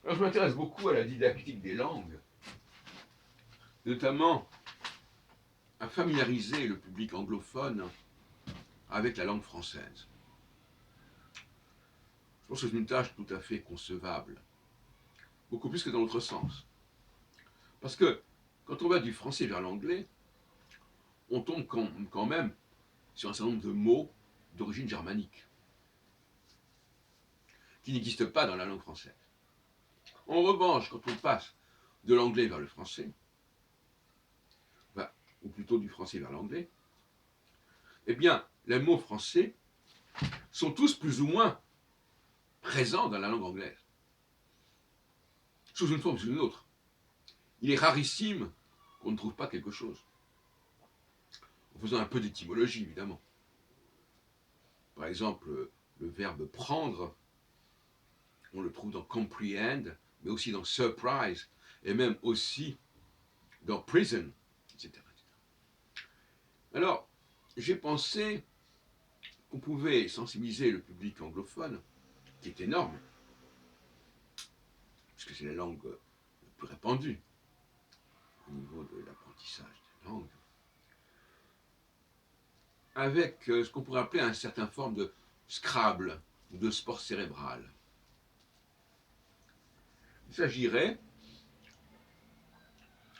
Alors je m'intéresse beaucoup à la didactique des langues, notamment à familiariser le public anglophone avec la langue française. Je pense que c'est une tâche tout à fait concevable, beaucoup plus que dans l'autre sens. Parce que quand on va du français vers l'anglais, on tombe quand même sur un certain nombre de mots d'origine germanique, qui n'existent pas dans la langue française. En revanche, quand on passe de l'anglais vers le français, ou plutôt du français vers l'anglais, eh bien, les mots français sont tous plus ou moins présents dans la langue anglaise, sous une forme ou sous une autre. Il est rarissime qu'on ne trouve pas quelque chose, en faisant un peu d'étymologie, évidemment. Par exemple, le verbe prendre, on le trouve dans comprehend, mais aussi dans surprise, et même aussi dans prison, etc. Alors, j'ai pensé qu'on pouvait sensibiliser le public anglophone, qui est énorme, puisque c'est la langue la plus répandue au niveau de l'apprentissage des langues, avec ce qu'on pourrait appeler une certaine forme de Scrabble ou de sport cérébral. Il s'agirait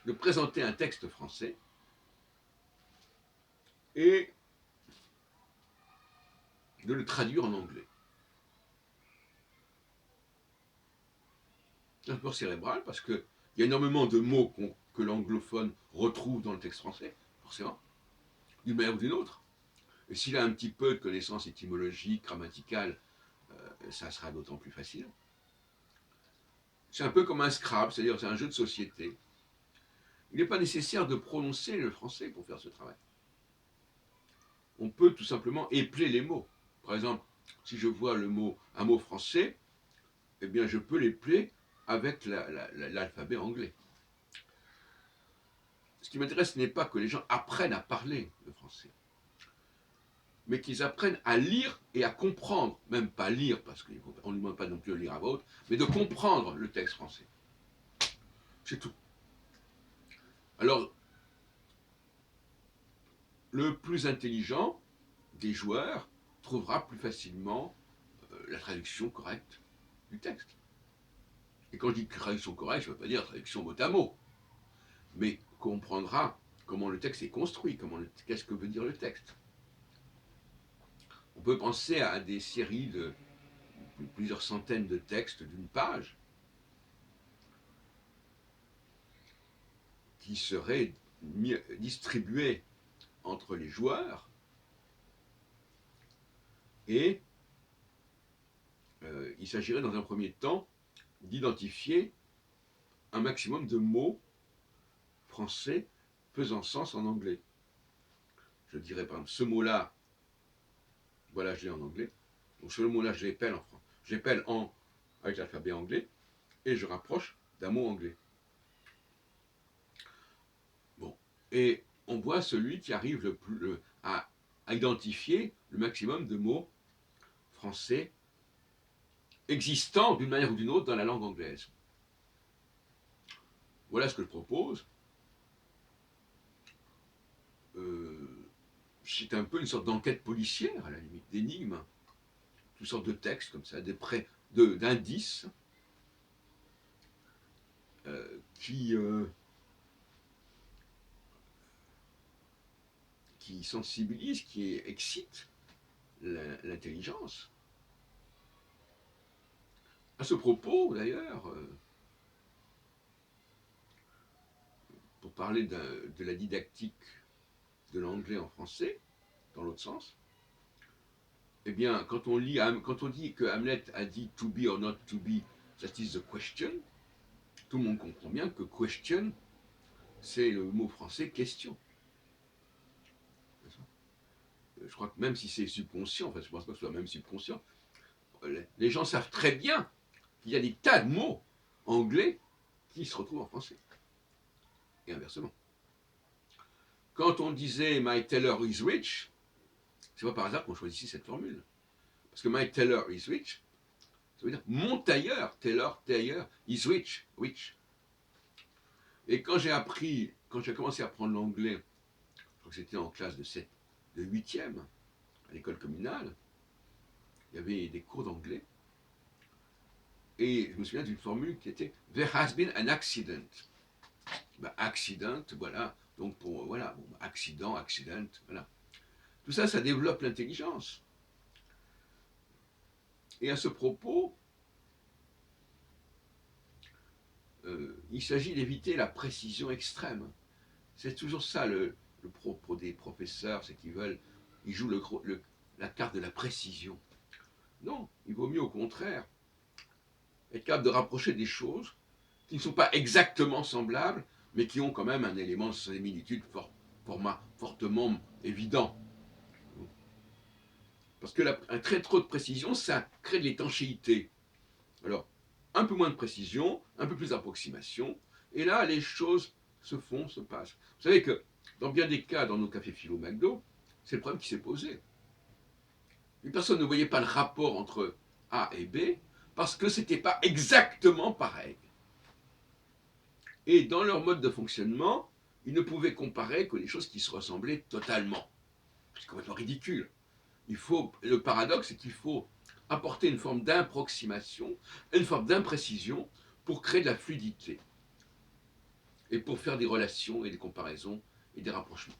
de présenter un texte français et de le traduire en anglais. C'est un sport cérébral parce qu'il y a énormément de mots que l'anglophone retrouve dans le texte français, forcément, d'une manière ou d'une autre. Et s'il a un petit peu de connaissances étymologiques, grammaticales, ça sera d'autant plus facile. C'est un peu comme un Scrabble, c'est-à-dire c'est un jeu de société. Il n'est pas nécessaire de prononcer le français pour faire ce travail. On peut tout simplement épeler les mots. Par exemple, si je vois un mot français, eh bien je peux l'épeler avec l'alphabet anglais. Ce qui m'intéresse n'est pas que les gens apprennent à parler le français, mais qu'ils apprennent à lire et à comprendre, même pas lire, parce qu'on ne demande pas non plus de lire à voix haute, mais de comprendre le texte français. C'est tout. Alors, le plus intelligent des joueurs trouvera plus facilement la traduction correcte du texte. Et quand je dis traduction correcte, je ne veux pas dire traduction mot à mot, mais comprendra comment le texte est construit, qu'est-ce que veut dire le texte. On peut penser à des séries de plusieurs centaines de textes d'une page qui seraient distribués entre les joueurs et il s'agirait dans un premier temps d'identifier un maximum de mots français faisant sens en anglais. Je dirais par exemple ce mot-là, voilà, je l'ai en anglais. Donc ce mot-là, je l'épelle en français. Je l'épelle avec l'alphabet anglais et je rapproche d'un mot anglais. Bon. Et on voit celui qui arrive à identifier le maximum de mots français existants d'une manière ou d'une autre dans la langue anglaise. Voilà ce que je propose. C'est un peu une sorte d'enquête policière, à la limite, d'énigmes, toutes sortes de textes comme ça, d'indices qui sensibilisent, qui excitent l'intelligence. À ce propos, d'ailleurs, pour parler de la didactique de l'anglais en français, dans l'autre sens, eh bien, quand on dit que Hamlet a dit to be or not to be, that is the question, tout le monde comprend bien que question, c'est le mot français question. Je crois que même si c'est subconscient, enfin je ne pense pas que ce soit même subconscient, les gens savent très bien qu'il y a des tas de mots anglais qui se retrouvent en français. Et inversement. Quand on disait My tailor is rich, c'est pas par hasard qu'on choisissait cette formule. Parce que My tailor is rich, Ça veut dire mon tailleur, tailor, tailleur, is rich, rich. Et quand j'ai commencé à apprendre l'anglais, je crois que c'était en classe de 8e, à l'école communale, il y avait des cours d'anglais. Et je me souviens d'une formule qui était There has been an accident. Ben, accident, voilà. Donc, voilà, bon, accident, accident, voilà. Tout ça, ça développe l'intelligence. Et à ce propos, il s'agit d'éviter la précision extrême. C'est toujours ça le propos des professeurs, c'est ils jouent la carte de la précision. Non, il vaut mieux au contraire être capable de rapprocher des choses qui ne sont pas exactement semblables, mais qui ont quand même un élément de similitude fortement évident. Parce que un très trop de précision, ça crée de l'étanchéité. Alors, un peu moins de précision, un peu plus d'approximation, et là, les choses se passent. Vous savez que dans bien des cas, dans nos cafés philo McDo, c'est le problème qui s'est posé. Une personne ne voyait pas le rapport entre A et B parce que ce n'était pas exactement pareil. Et dans leur mode de fonctionnement, ils ne pouvaient comparer que les choses qui se ressemblaient totalement. C'est complètement ridicule. Le paradoxe, c'est qu'il faut apporter une forme d'approximation, une forme d'imprécision pour créer de la fluidité et pour faire des relations et des comparaisons et des rapprochements.